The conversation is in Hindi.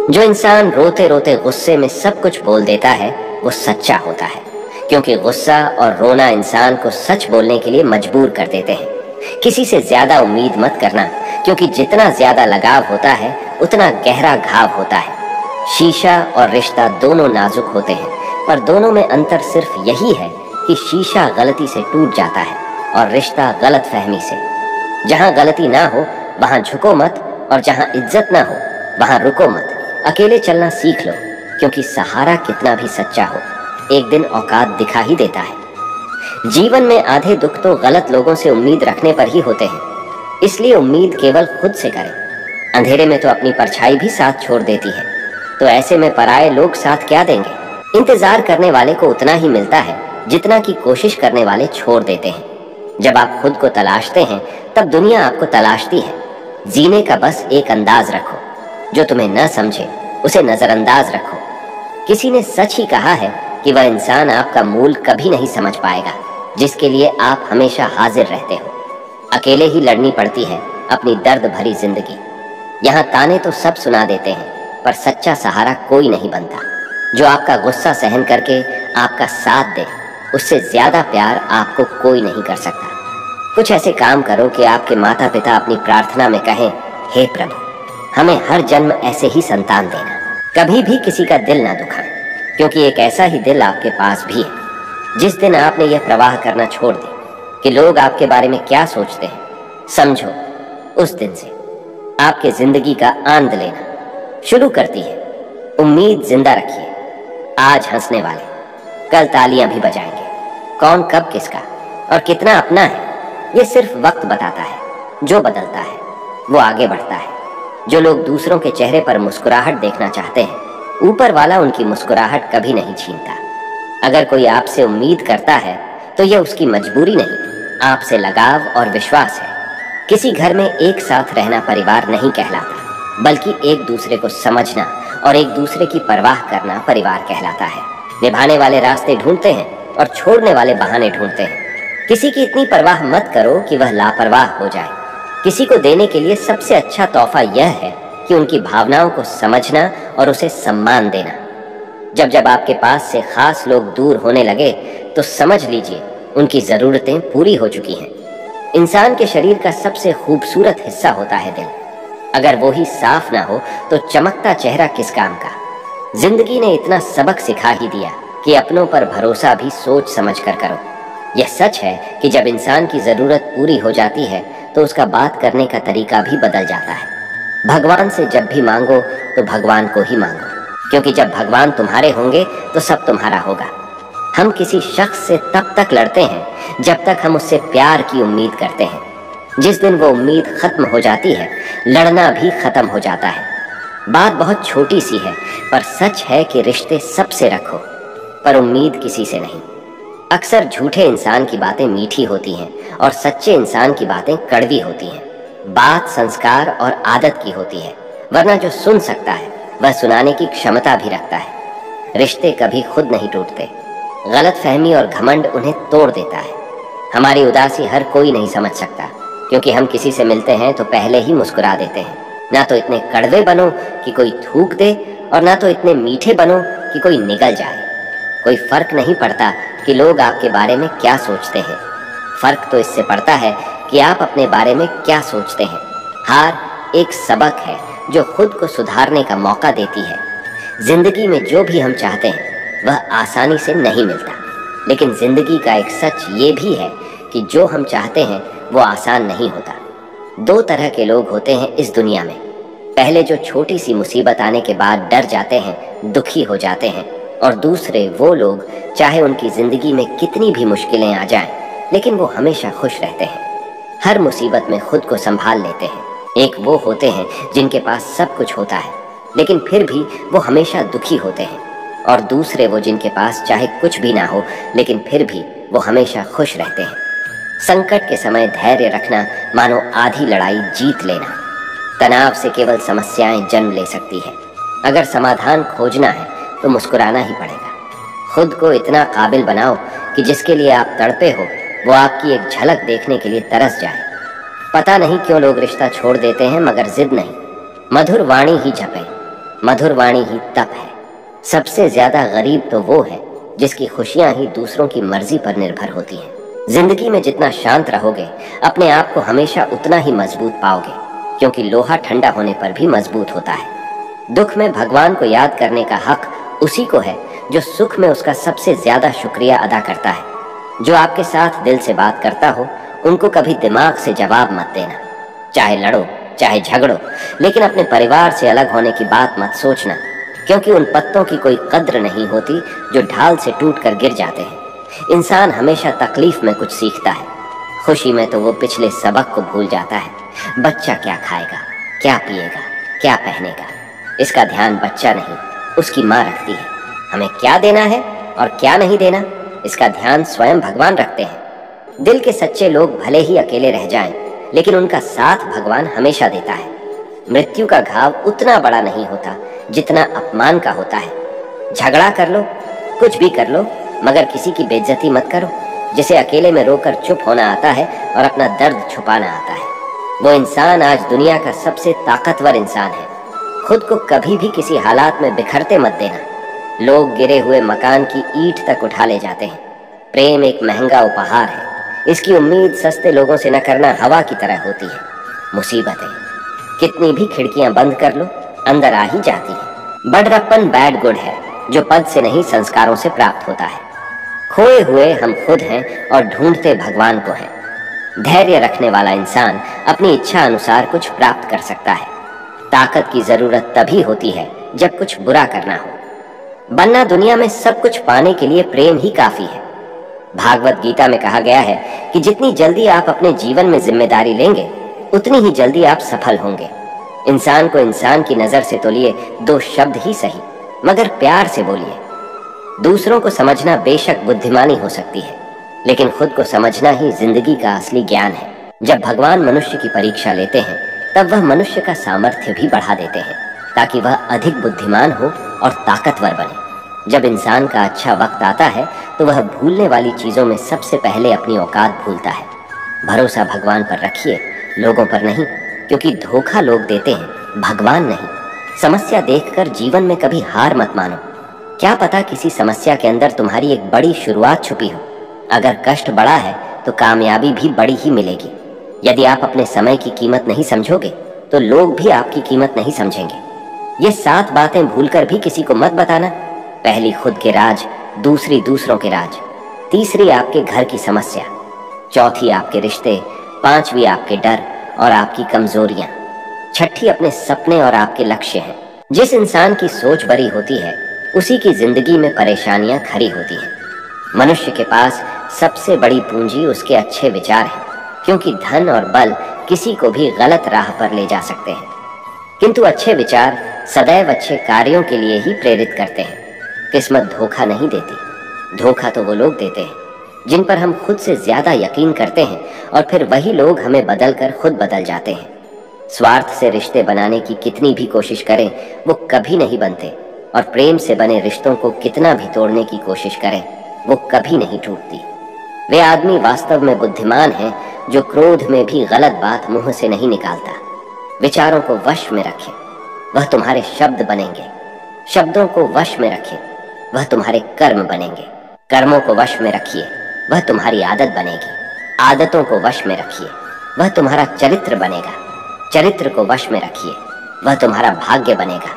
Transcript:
जो इंसान रोते रोते गुस्से में सब कुछ बोल देता है वो सच्चा होता है, क्योंकि गुस्सा और रोना इंसान को सच बोलने के लिए मजबूर कर देते हैं। किसी से ज्यादा उम्मीद मत करना, क्योंकि जितना ज्यादा लगाव होता है उतना गहरा घाव होता है। शीशा और रिश्ता दोनों नाजुक होते हैं, पर दोनों में अंतर सिर्फ यही है कि शीशा गलती से टूट जाता है और रिश्ता गलतफहमी से। जहां गलती ना हो वहां झुको मत, और जहां इज्जत ना हो वहां रुको मत। अकेले चलना सीख लो, क्योंकि सहारा कितना भी सच्चा हो एक दिन औकात दिखा ही देता है। जीवन में आधे दुख तो गलत लोगों से उम्मीद रखने पर ही होते हैं, इसलिए उम्मीद केवल खुद से करें। अंधेरे में तो अपनी परछाई भी साथ छोड़ देती है, तो ऐसे में पराये लोग साथ क्या देंगे। इंतजार करने वाले को उतना ही मिलता है जितना की कोशिश करने वाले छोड़ देते हैं। जब आप खुद को तलाशते हैं तब दुनिया आपको तलाशती है। जीने का बस एक अंदाज रखो, जो तुम्हें न समझे उसे नजरअंदाज रखो। किसी ने सच ही कहा है कि वह इंसान आपका मूल कभी नहीं समझ पाएगा जिसके लिए आप हमेशा हाजिर रहते हो। अकेले ही लड़नी पड़ती है अपनी दर्द भरी जिंदगी। यहाँ ताने तो सब सुना देते हैं, पर सच्चा सहारा कोई नहीं बनता। जो आपका गुस्सा सहन करके आपका साथ दे, उससे ज्यादा प्यार आपको कोई नहीं कर सकता। कुछ ऐसे काम करो कि आपके माता पिता अपनी प्रार्थना में कहें, हे प्रभु, हमें हर जन्म ऐसे ही संतान देना। कभी भी किसी का दिल ना दुखाएं, क्योंकि एक ऐसा ही दिल आपके पास भी है। जिस दिन आपने यह प्रवाह करना छोड़ दी कि लोग आपके बारे में क्या सोचते हैं, समझो उस दिन से आपके जिंदगी का आनंद लेना शुरू करती है। उम्मीद जिंदा रखिए। आज हंसने वाले कल तालियां भी बजाएंगे। कौन कब किसका और कितना अपना है, ये सिर्फ वक्त बताता है। जो बदलता है वो आगे बढ़ता है। जो लोग दूसरों के चेहरे पर मुस्कुराहट देखना चाहते हैं, ऊपर वाला उनकी मुस्कुराहट कभी नहीं छीनता। अगर कोई आपसे उम्मीद करता है तो यह उसकी मजबूरी नहीं, आपसे लगाव और विश्वास है। किसी घर में एक साथ रहना परिवार नहीं कहलाता, बल्कि एक दूसरे को समझना और एक दूसरे की परवाह करना परिवार कहलाता है। निभाने वाले रास्ते ढूंढते हैं और छोड़ने वाले बहाने ढूंढते हैं। किसी की इतनी परवाह मत करो कि वह लापरवाह हो जाए। किसी को देने के लिए सबसे अच्छा तोहफा यह है कि उनकी भावनाओं को समझना और उसे सम्मान देना। जब जब आपके पास से खास लोग दूर होने लगे तो समझ लीजिए उनकी जरूरतें पूरी हो चुकी हैं। इंसान के शरीर का सबसे खूबसूरत हिस्सा होता है दिल। अगर वो ही साफ ना हो तो चमकता चेहरा किस काम का। जिंदगी ने इतना सबक सिखा ही दिया कि अपनों पर भरोसा भी सोच समझ कर करो। यह सच है कि जब इंसान की जरूरत पूरी हो जाती है तो उसका बात करने का तरीका भी बदल जाता है। भगवान से जब भी मांगो तो भगवान को ही मांगो, क्योंकि जब भगवान तुम्हारे होंगे तो सब तुम्हारा होगा। हम किसी शख्स से तब तक लड़ते हैं जब तक हम उससे प्यार की उम्मीद करते हैं। जिस दिन वो उम्मीद खत्म हो जाती है, लड़ना भी खत्म हो जाता है। बात बहुत छोटी सी है, पर सच है कि रिश्ते सबसे रखो, पर उम्मीद किसी से नहीं। अक्सर झूठे इंसान की बातें मीठी होती हैं और सच्चे इंसान की बातें कड़वी होती हैं। बात संस्कार और आदत की होती है, वरना जो सुन सकता है वह सुनाने की क्षमता भी रखता है। रिश्ते कभी खुद नहीं टूटते, गलतफहमी और घमंड उन्हें तोड़ देता है। हमारी उदासी हर कोई नहीं समझ सकता, क्योंकि हम किसी से मिलते हैं तो पहले ही मुस्कुरा देते हैं। ना तो इतने कड़वे बनो कि कोई थूक दे, और ना तो इतने मीठे बनो कि कोई निगल जाए। कोई फर्क नहीं पड़ता कि लोग आपके बारे में क्या सोचते हैं, फर्क तो इससे पड़ता है कि आप अपने बारे में क्या सोचते हैं। हार एक सबक है जो खुद को सुधारने का मौका देती है। जिंदगी में जो भी हम चाहते हैं वह आसानी से नहीं मिलता, लेकिन जिंदगी का एक सच ये भी है कि जो हम चाहते हैं वो आसान नहीं होता। दो तरह के लोग होते हैं इस दुनिया में। पहले जो छोटी सी मुसीबत आने के बाद डर जाते हैं, दुखी हो जाते हैं, और दूसरे वो लोग चाहे उनकी जिंदगी में कितनी भी मुश्किलें आ जाएं, लेकिन वो हमेशा खुश रहते हैं, हर मुसीबत में खुद को संभाल लेते हैं। एक वो होते हैं जिनके पास सब कुछ होता है लेकिन फिर भी वो हमेशा दुखी होते हैं, और दूसरे वो जिनके पास चाहे कुछ भी ना हो लेकिन फिर भी वो हमेशा खुश रहते हैं। संकट के समय धैर्य रखना मानो आधी लड़ाई जीत लेना। तनाव से केवल समस्याएं जन्म ले सकती है। अगर समाधान खोजना है तो मुस्कुराना ही पड़ेगा। खुद को इतना काबिल बनाओ कि जिसके लिए आप तड़पे हो वो आपकी एक झलक देखने के लिए तरस जाए। पता नहीं क्यों लोग रिश्ता छोड़ देते हैं, मगर जिद नहीं, मधुर वाणी ही जपे। मधुर वाणी ही तप है। सबसे ज्यादा गरीब तो वो है जिसकी खुशियां ही दूसरों की मर्जी पर निर्भर होती हैं। जिंदगी में जितना शांत रहोगे, अपने आप को हमेशा उतना ही मजबूत पाओगे, क्योंकि लोहा ठंडा होने पर भी मजबूत होता है। दुख में भगवान को याद करने का हक उसी को है जो सुख में उसका सबसे ज्यादा शुक्रिया अदा करता है। जो आपके साथ दिल से बात करता हो, उनको कभी दिमाग से जवाब मत देना। चाहे लड़ो, चाहे झगड़ो, लेकिन अपने परिवार से अलग होने की बात मत सोचना, क्योंकि उन पत्तों की कोई कद्र नहीं होती जो ढाल से टूट कर गिर जाते हैं। इंसान हमेशा तकलीफ में कुछ सीखता है, खुशी में तो वो पिछले सबक को भूल जाता है। बच्चा क्या खाएगा, क्या पिएगा, क्या पहनेगा, इसका ध्यान बच्चा नहीं, उसकी माँ रखती है। हमें क्या देना है और क्या नहीं देना, इसका ध्यान स्वयं भगवान रखते हैं। दिल के सच्चे लोग भले ही अकेले रह जाएं, लेकिन उनका साथ भगवान हमेशा देता है। मृत्यु का घाव उतना बड़ा नहीं होता जितना अपमान का होता है। झगड़ा कर लो, कुछ भी कर लो, मगर किसी की बेइज्जती मत करो। जिसे अकेले में रोकर चुप होना आता है और अपना दर्द छुपाना आता है, वो इंसान आज दुनिया का सबसे ताकतवर इंसान है। खुद को कभी भी किसी हालात में बिखरते मत देना। लोग गिरे हुए मकान की ईंट तक उठा ले जाते हैं। प्रेम एक महंगा उपहार है, इसकी उम्मीद सस्ते लोगों से न करना हवा की तरह होती है। मुसीबतें कितनी भी खिड़कियां बंद कर लो, अंदर आ ही जाती है। बड़प्पन बैड गुड है जो पद से नहीं संस्कारों से प्राप्त होता है। खोए हुए हम खुद हैं और ढूंढते भगवान को हैं। धैर्य रखने वाला इंसान अपनी इच्छा अनुसार कुछ प्राप्त कर सकता है। ताकत की जरूरत तभी होती है जब कुछ बुरा करना हो। बनना दुनिया में सब कुछ पाने के लिए प्रेम ही काफी है। भागवत गीता में कहा गया है कि जितनी जल्दी आप अपने जीवन में जिम्मेदारी लेंगे, उतनी ही जल्दी आप सफल होंगे। इंसान को इंसान की नजर से तोलिए, दो शब्द ही सही, मगर प्यार से बोलिए। दूसरों को समझना बेशक बुद्धिमानी हो सकती है, लेकिन खुद को समझना ही जिंदगी का असली ज्ञान है। जब भगवान मनुष्य की परीक्षा लेते हैं, तब वह मनुष्य का सामर्थ्य भी बढ़ा देते हैं, ताकि वह अधिक बुद्धिमान हो और ताकतवर बने। जब इंसान का अच्छा वक्त आता है, तो वह भूलने वाली चीजों में सबसे पहले अपनी औकात भूलता है। भरोसा भगवान पर रखिए, लोगों पर नहीं, क्योंकि धोखा लोग देते हैं, भगवान नहीं। समस्या देखकर जीवन में कभी हार मत मानो। क्या पता किसी समस्या के अंदर तुम्हारी एक बड़ी शुरुआत छुपी हो। अगर कष्ट बड़ा है तो कामयाबी भी बड़ी ही मिलेगी। यदि आप अपने समय की कीमत नहीं समझोगे, तो लोग भी आपकी कीमत नहीं समझेंगे। ये 7 बातें भूलकर भी किसी को मत बताना। पहली खुद के राज, दूसरी दूसरों के राज, तीसरी आपके घर की समस्या, चौथी आपके रिश्ते, पांचवी आपके डर और आपकी कमजोरियां, छठी अपने सपने और आपके लक्ष्य हैं। जिस इंसान की सोच बड़ी होती है, उसी की जिंदगी में परेशानियां खड़ी होती हैं। मनुष्य के पास सबसे बड़ी पूंजी उसके अच्छे विचार हैं, क्योंकि धन और बल किसी को भी गलत राह पर ले जा सकते हैं, किंतु अच्छे विचार सदैव अच्छे कार्यों के लिए ही प्रेरित करते हैं। किस्मत धोखा नहीं देती। धोखा तो वो लोग देते हैं जिन पर हम खुद से ज्यादा यकीन करते हैं, और फिर वही लोग हमें बदलकर खुद बदल जाते हैं। स्वार्थ से रिश्ते बनाने की कितनी भी कोशिश करें, वो कभी नहीं बनते, और प्रेम से बने रिश्तों को कितना भी तोड़ने की कोशिश करें, वो कभी नहीं टूटती। वे आदमी वास्तव में बुद्धिमान हैं जो क्रोध में भी गलत बात मुंह से नहीं निकालता। विचारों को वश में रखें, वह तुम्हारे शब्द बनेंगे। शब्दों को वश में रखें, वह तुम्हारे कर्म बनेंगे। कर्मों को वश में रखिए, वह तुम्हारी आदत बनेगी। आदतों को वश में रखिए, वह तुम्हारा चरित्र बनेगा। चरित्र को वश में रखिए, वह तुम्हारा भाग्य बनेगा।